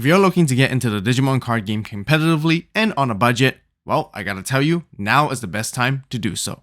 If you're looking to get into the Digimon card game competitively and on a budget, well, I gotta tell you, now is the best time to do so.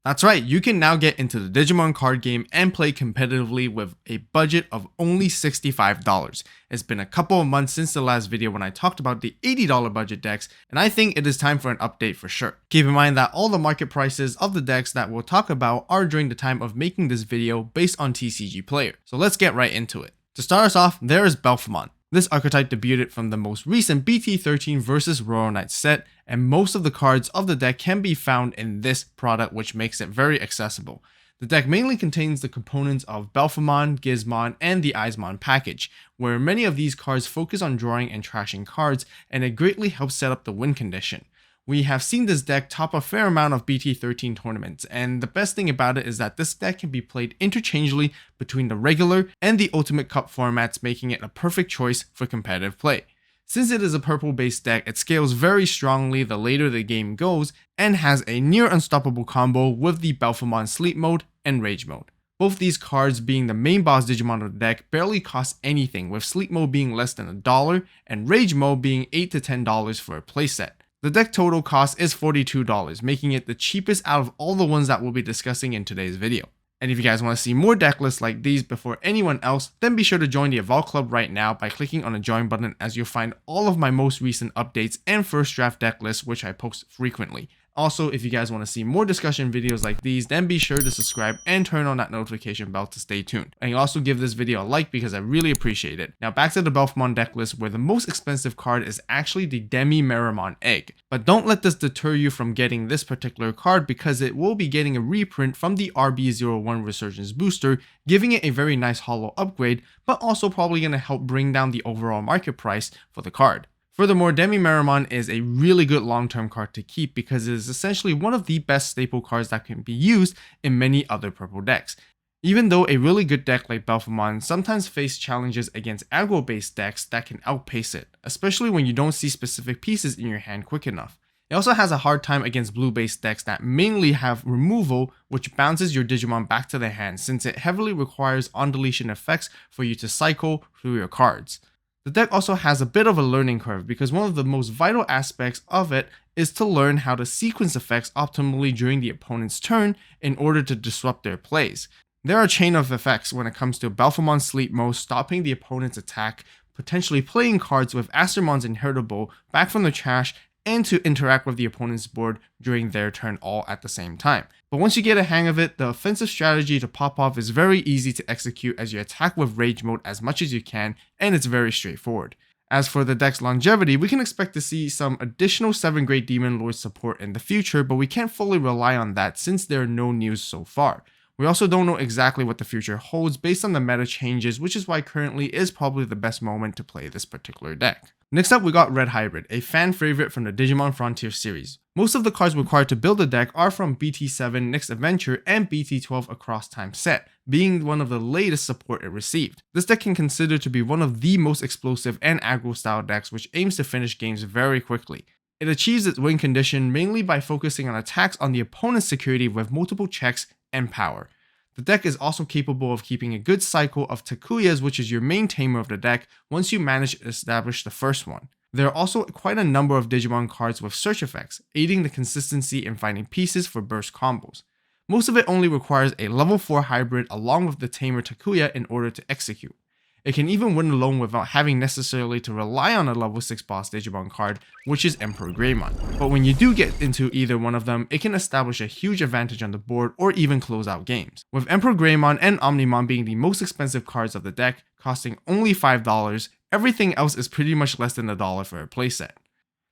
That's right, you can now get into the Digimon card game and play competitively with a budget of only $65. It's been a couple of months since the last video when I talked about the $80 budget decks, and I think it is time for an update for sure. Keep in mind that all the market prices of the decks that we'll talk about are during the time of making this video based on TCG Player. So let's get right into it. To start us off, there is Belphemon. This archetype debuted from the most recent BT13 vs Royal Knights set, and most of the cards of the deck can be found in this product, which makes it very accessible. The deck mainly contains the components of Belphemon, Gizmon, and the Eismon package, where many of these cards focus on drawing and trashing cards, and it greatly helps set up the win condition. We have seen this deck top a fair amount of BT13 tournaments, and the best thing about it is that this deck can be played interchangeably between the regular and the Ultimate Cup formats, making it a perfect choice for competitive play. Since it is a purple based deck, it scales very strongly the later the game goes, and has a near unstoppable combo with the Belphemon Sleep Mode and Rage Mode. Both these cards, being the main boss Digimon of the deck, barely cost anything, with Sleep Mode being less than $1 and Rage Mode being $8 to $10 for a playset. The deck total cost is $42, making it the cheapest out of all the ones that we'll be discussing in today's video. And if you guys want to see more deck lists like these before anyone else, then be sure to join the Evolve Club right now by clicking on the join button, as you'll find all of my most recent updates and first draft deck lists, which I post frequently. Also, if you guys want to see more discussion videos like these, then be sure to subscribe and turn on that notification bell to stay tuned. And you also give this video a like because I really appreciate it. Now back to the Belphemon deck list, where the most expensive card is actually the Demi-Meramon Egg. But don't let this deter you from getting this particular card, because it will be getting a reprint from the RB01 Resurgence booster, giving it a very nice holo upgrade, but also probably going to help bring down the overall market price for the card. Furthermore, Demi-Meramon is a really good long-term card to keep because it is essentially one of the best staple cards that can be used in many other purple decks. Even though a really good deck like Belphemon sometimes face challenges against aggro-based decks that can outpace it, especially when you don't see specific pieces in your hand quick enough. It also has a hard time against blue-based decks that mainly have removal, which bounces your Digimon back to the hand, since it heavily requires on-deletion effects for you to cycle through your cards. The deck also has a bit of a learning curve, because one of the most vital aspects of it is to learn how to sequence effects optimally during the opponent's turn in order to disrupt their plays. There are a chain of effects when it comes to Belphemon Sleep Mode, stopping the opponent's attack, potentially playing cards with Arresterdramon's Inheritable back from the trash, and to interact with the opponent's board during their turn all at the same time. But once you get a hang of it, the offensive strategy to pop off is very easy to execute, as you attack with Rage Mode as much as you can, and it's very straightforward. As for the deck's longevity, we can expect to see some additional 7th grade Demon Lord support in the future, but we can't fully rely on that since there are no news so far. We also don't know exactly what the future holds based on the meta changes, which is why currently is probably the best moment to play this particular deck. Next up, we got Red Hybrid, a fan favorite from the Digimon Frontier series. Most of the cards required to build the deck are from BT7 Next Adventure and BT12 Across Time set, being one of the latest support it received. This deck can consider to be one of the most explosive and aggro style decks, which aims to finish games very quickly. It achieves its win condition mainly by focusing on attacks on the opponent's security with multiple checks and power. The deck is also capable of keeping a good cycle of Takuyas, which is your main tamer of the deck, once you manage to establish the first one. There are also quite a number of Digimon cards with search effects, aiding the consistency in finding pieces for burst combos. Most of it only requires a level 4 hybrid along with the tamer Takuya in order to execute. It can even win alone without having necessarily to rely on a level 6 boss Digimon card, which is Emperor Greymon. But when you do get into either one of them, it can establish a huge advantage on the board or even close out games. With Emperor Greymon and Omnimon being the most expensive cards of the deck, costing only $5, everything else is pretty much less than $1 for a playset.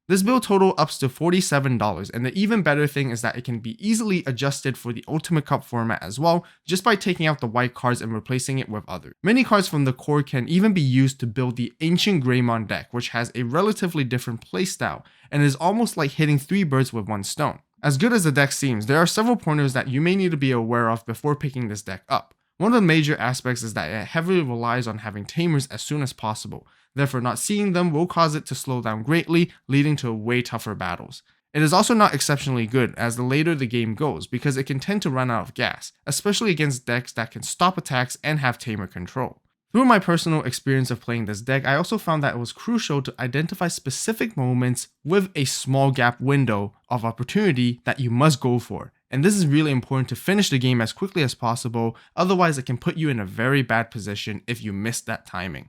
This build total ups to $47, and the even better thing is that it can be easily adjusted for the Ultimate Cup format as well, just by taking out the white cards and replacing it with others. Many cards from the core can even be used to build the Ancient Greymon deck, which has a relatively different playstyle, and is almost like hitting 3 birds with 1 stone. As good as the deck seems, there are several pointers that you may need to be aware of before picking this deck up. One of the major aspects is that it heavily relies on having tamers as soon as possible, therefore not seeing them will cause it to slow down greatly, leading to way tougher battles. It is also not exceptionally good as the later the game goes because it can tend to run out of gas, especially against decks that can stop attacks and have tamer control. Through my personal experience of playing this deck, I also found that it was crucial to identify specific moments with a small gap window of opportunity that you must go for. And this is really important to finish the game as quickly as possible, otherwise it can put you in a very bad position if you miss that timing.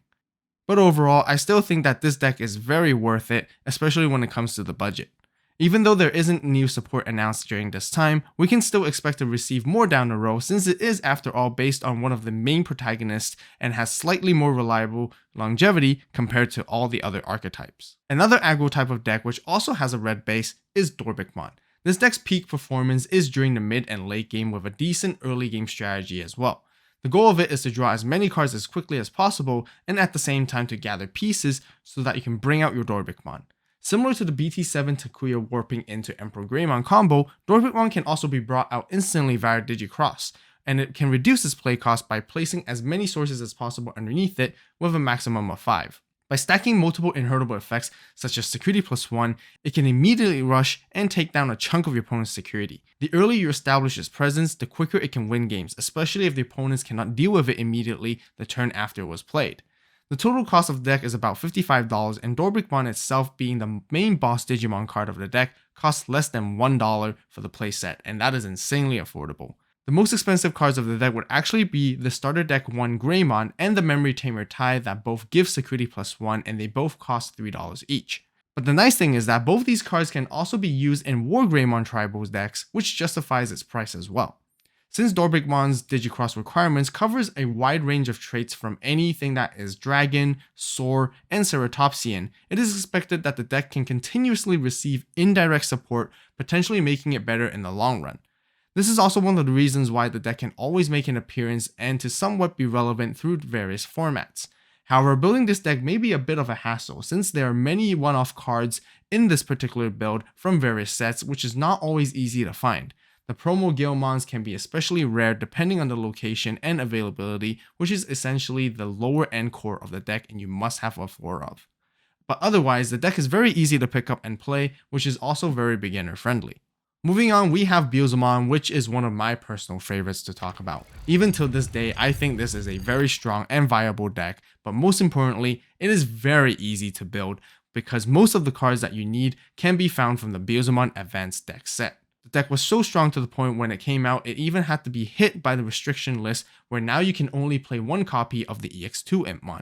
But overall, I still think that this deck is very worth it, especially when it comes to the budget. Even though there isn't new support announced during this time, we can still expect to receive more down the road since it is after all based on one of the main protagonists and has slightly more reliable longevity compared to all the other archetypes. Another aggro type of deck which also has a red base is Dorbickmon. This deck's peak performance is during the mid and late game with a decent early game strategy as well. The goal of it is to draw as many cards as quickly as possible and at the same time to gather pieces so that you can bring out your Dorbickmon. Similar to the BT7 Takuya warping into Emperor Greymon combo, Dorbickmon can also be brought out instantly via Digicross, and it can reduce its play cost by placing as many sources as possible underneath it with a maximum of 5. By stacking multiple inheritable effects such as Security +1, it can immediately rush and take down a chunk of your opponent's security. The earlier you establish its presence, the quicker it can win games, especially if the opponents cannot deal with it immediately the turn after it was played. The total cost of the deck is about $55, and Dorbickmon itself, being the main boss Digimon card of the deck, costs less than $1 for the playset, and that is insanely affordable. The most expensive cards of the deck would actually be the starter deck 1 Greymon and the Memory Tamer Tai that both give Security +1 and they both cost $3 each. But the nice thing is that both these cards can also be used in War Greymon Tribals decks, which justifies its price as well. Since Dorbickmon's Digicross requirements covers a wide range of traits from anything that is Dragon, Soar, and Ceratopsian, it is expected that the deck can continuously receive indirect support, potentially making it better in the long run. This is also one of the reasons why the deck can always make an appearance and to somewhat be relevant through various formats. However, building this deck may be a bit of a hassle since there are many one-off cards in this particular build from various sets, which is not always easy to find. The promo Guilmons can be especially rare depending on the location and availability, which is essentially the lower end core of the deck and you must have a 4 of. But otherwise, the deck is very easy to pick up and play, which is also very beginner friendly. Moving on, we have Beelzemon, which is one of my personal favorites to talk about. Even till this day, I think this is a very strong and viable deck, but most importantly, it is very easy to build because most of the cards that you need can be found from the Beelzemon Advanced Deck set. The deck was so strong to the point when it came out, it even had to be hit by the restriction list where now you can only play one copy of the EX2 Impmon.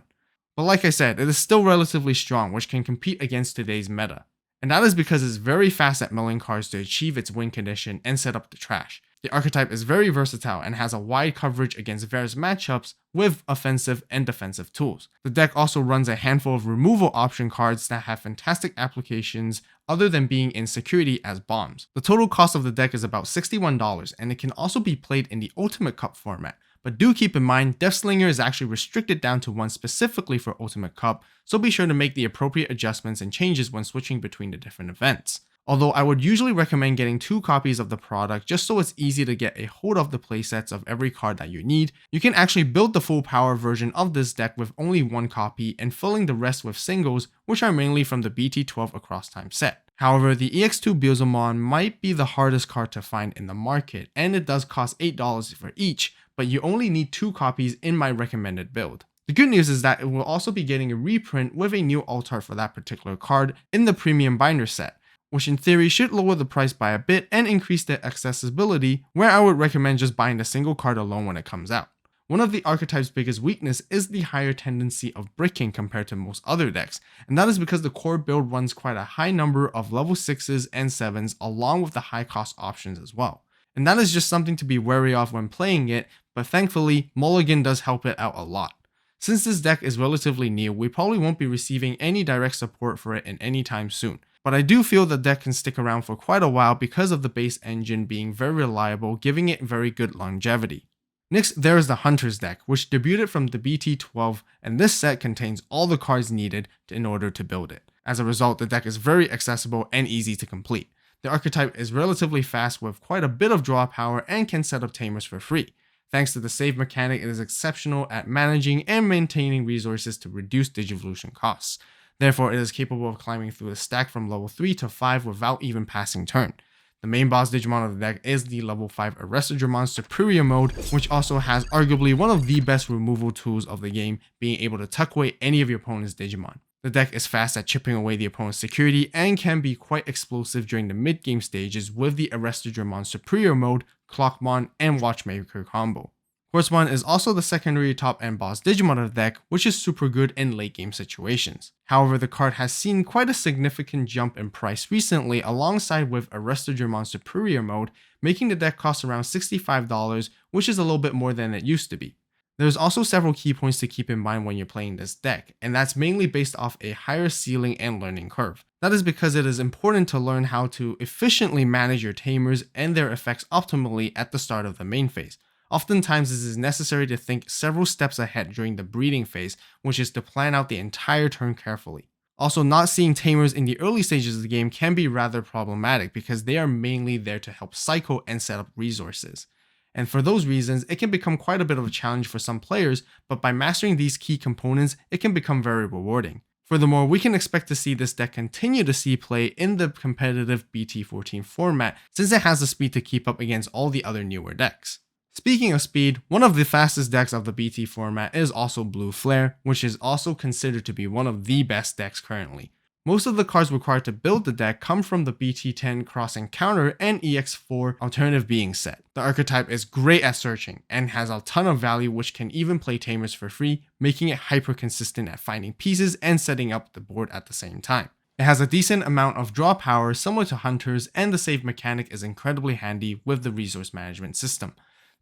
But like I said, it is still relatively strong, which can compete against today's meta. And that is because it's very fast at milling cards to achieve its win condition and set up the trash. The archetype is very versatile and has a wide coverage against various matchups with offensive and defensive tools. The deck also runs a handful of removal option cards that have fantastic applications other than being in security as bombs. The total cost of the deck is about $61 and it can also be played in the Ultimate Cup format. But do keep in mind, Deathslinger is actually restricted down to one specifically for Ultimate Cup, so be sure to make the appropriate adjustments and changes when switching between the different events. Although I would usually recommend getting 2 copies of the product just so it's easy to get a hold of the playsets of every card that you need, you can actually build the full power version of this deck with only 1 copy and filling the rest with singles, which are mainly from the BT12 Across Time set. However, the EX2 Beelzemon might be the hardest card to find in the market, and it does cost $8 for each, but you only need 2 copies in my recommended build. The good news is that it will also be getting a reprint with a new alt art for that particular card in the premium binder set, which in theory should lower the price by a bit and increase the accessibility, where I would recommend just buying the single card alone when it comes out. One of the archetype's biggest weakness is the higher tendency of bricking compared to most other decks, and that is because the core build runs quite a high number of level 6s and 7s along with the high cost options as well. And that is just something to be wary of when playing it, but thankfully Mulligan does help it out a lot. Since this deck is relatively new, we probably won't be receiving any direct support for it in any time soon. But I do feel the deck can stick around for quite a while because of the base engine being very reliable, giving it very good longevity. Next, there is the Hunter's deck, which debuted from the BT12, and this set contains all the cards needed in order to build it. As a result, the deck is very accessible and easy to complete. The archetype is relatively fast with quite a bit of draw power and can set up tamers for free. Thanks to the save mechanic, it is exceptional at managing and maintaining resources to reduce Digivolution costs. Therefore, it is capable of climbing through the stack from level 3 to 5 without even passing turn. The main boss Digimon of the deck is the level 5 Arresterdramon Superior mode, which also has arguably one of the best removal tools of the game, being able to tuck away any of your opponent's Digimon. The deck is fast at chipping away the opponent's security and can be quite explosive during the mid-game stages with the Arresterdramon Superior mode, Clockmon, and Watchmaker combo. Quartzmon is also the secondary top-end boss Digimon of the deck, which is super good in late-game situations. However, the card has seen quite a significant jump in price recently alongside with Arresterdramon Superior mode, making the deck cost around $65, which is a little bit more than it used to be. There's also several key points to keep in mind when you're playing this deck, and that's mainly based off a higher ceiling and learning curve. That is because it is important to learn how to efficiently manage your tamers and their effects optimally at the start of the main phase. Oftentimes, this is necessary to think several steps ahead during the breeding phase, which is to plan out the entire turn carefully. Also, not seeing tamers in the early stages of the game can be rather problematic because they are mainly there to help cycle and set up resources. And for those reasons, it can become quite a bit of a challenge for some players, but by mastering these key components, it can become very rewarding. Furthermore, we can expect to see this deck continue to see play in the competitive BT14 format since it has the speed to keep up against all the other newer decks. Speaking of speed, one of the fastest decks of the BT format is also Blue Flare, which is also considered to be one of the best decks currently. Most of the cards required to build the deck come from the BT10 Cross Encounter and EX4 alternative being set. The archetype is great at searching and has a ton of value, which can even play tamers for free, making it hyper consistent at finding pieces and setting up the board at the same time. It has a decent amount of draw power similar to Hunters, and the save mechanic is incredibly handy with the resource management system.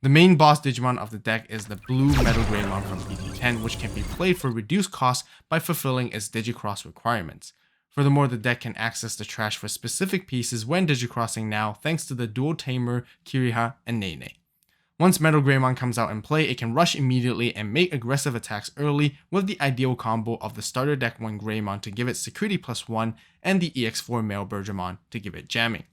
The main boss Digimon of the deck is the blue Metal Greymon from BT10, which can be played for reduced cost by fulfilling its Digicross requirements. Furthermore, the deck can access the trash for specific pieces when Digicrossing now, thanks to the dual tamer Kiriha and Nene. Once Metal Greymon comes out in play, it can rush immediately and make aggressive attacks early with the ideal combo of the starter deck 1 Greymon to give it security +1 and the EX4 male Bergermon to give it jamming.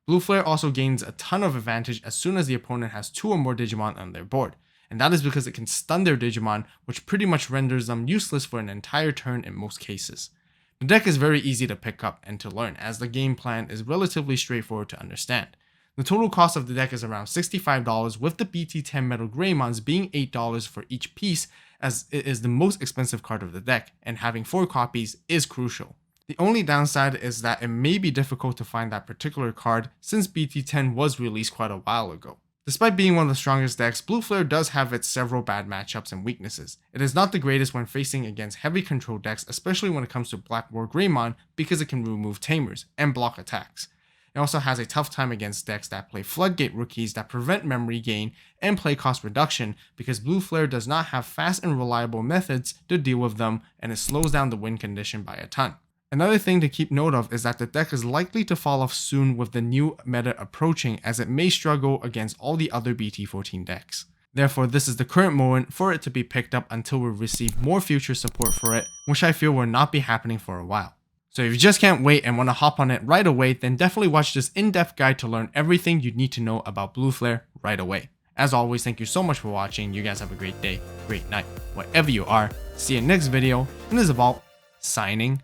Blue Flare also gains a ton of advantage as soon as the opponent has 2 or more Digimon on their board, and that is because it can stun their Digimon, which pretty much renders them useless for an entire turn in most cases. The deck is very easy to pick up and to learn, as the game plan is relatively straightforward to understand. The total cost of the deck is around $65, with the BT10 Metal Greymons being $8 for each piece, as it is the most expensive card of the deck, and having 4 copies is crucial. The only downside is that it may be difficult to find that particular card since BT10 was released quite a while ago. Despite being one of the strongest decks, Blue Flare does have its several bad matchups and weaknesses. It is not the greatest when facing against heavy control decks, especially when it comes to Black War Greymon, because it can remove tamers and block attacks. It also has a tough time against decks that play Floodgate rookies that prevent memory gain and play cost reduction, because Blue Flare does not have fast and reliable methods to deal with them, and it slows down the win condition by a ton. Another thing to keep note of is that the deck is likely to fall off soon with the new meta approaching, as it may struggle against all the other BT14 decks. Therefore, this is the current moment for it to be picked up until we receive more future support for it, which I feel will not be happening for a while. So if you just can't wait and want to hop on it right away, then definitely watch this in-depth guide to learn everything you need to know about Blue Flare right away. As always, thank you so much for watching. You guys have a great day, great night, wherever you are. See you next video, and this is Vault, signing